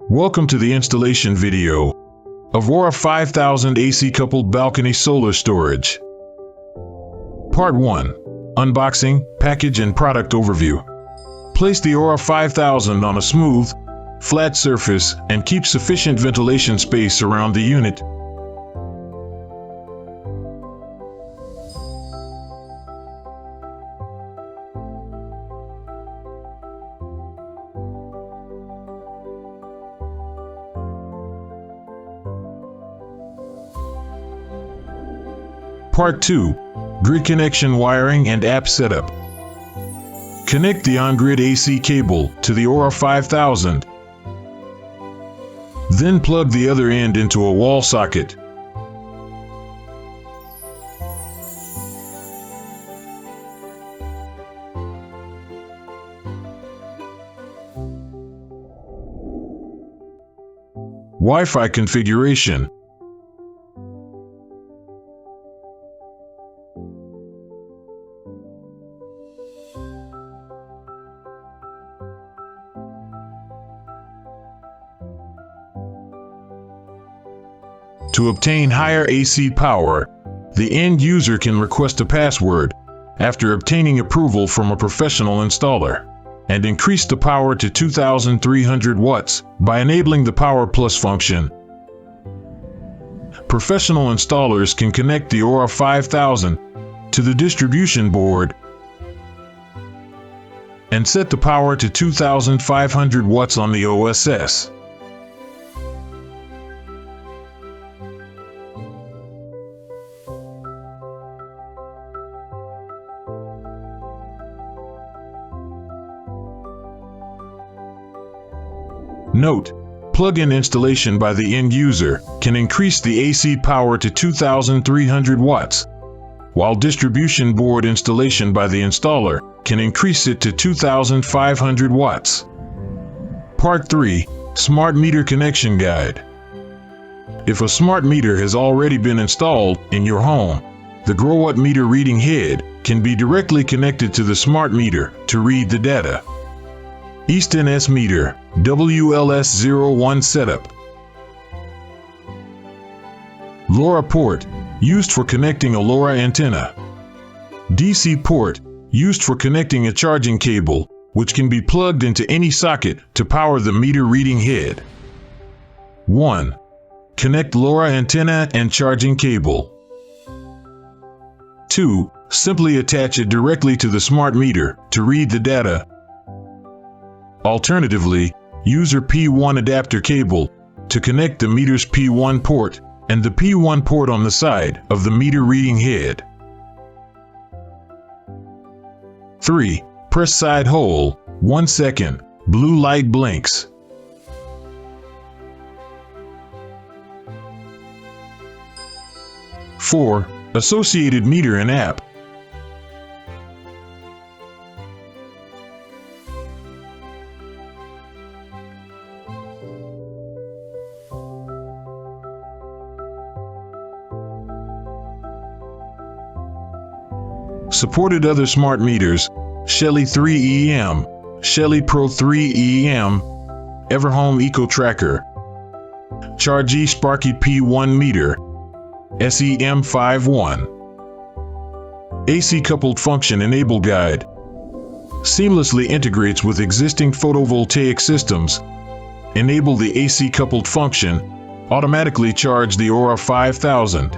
Welcome to the installation video of AURA 5000 AC coupled balcony solar storage. Part 1. Unboxing, package and product overview. Place the AURA 5000 on a smooth, flat surface and keep sufficient ventilation space around the unit. Part 2. Grid connection wiring and app setup. Connect the on-grid AC cable to the AURA 5000. Then plug the other end into a wall socket. Wi-Fi configuration. To obtain higher AC power, the end user can request a password after obtaining approval from a professional installer, and increase the power to 2,300 watts by enabling the Power Plus function. Professional installers can connect the AURA 5000 to the distribution board and set the power to 2,500 watts on the OSS. Note: plug-in installation by the end user can increase the AC power to 2,300 watts, while distribution board installation by the installer can increase it to 2,500 watts. Part 3. Smart Meter Connection Guide. If a smart meter has already been installed in your home, the Growatt meter reading head can be directly connected to the smart meter to read the data. Easton S meter, WLS01 setup. LoRa port, used for connecting a LoRa antenna. DC port, used for connecting a charging cable, which can be plugged into any socket to power the meter reading head. 1. Connect LoRa antenna and charging cable. 2. Simply attach it directly to the smart meter to read the data. Alternatively, use your P1 adapter cable to connect the meter's P1 port and the P1 port on the side of the meter reading head. 3. Press side hole, 1 second, blue light blinks. 4. Associated meter and app. Supported other smart meters: Shelly 3EM, Shelly Pro 3EM, Everhome Eco Tracker, Chargey Sparky P1 meter, SEM51. AC coupled function enable guide. Seamlessly integrates with existing photovoltaic systems. Enable the AC coupled function. Automatically charge the AURA 5000.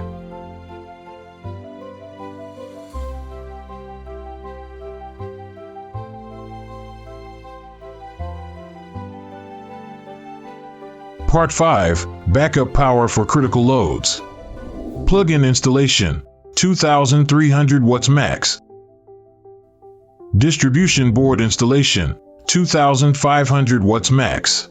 Part 5. Backup power for critical loads. Plug-in installation, 2,300 watts max. Distribution board installation, 2,500 watts max.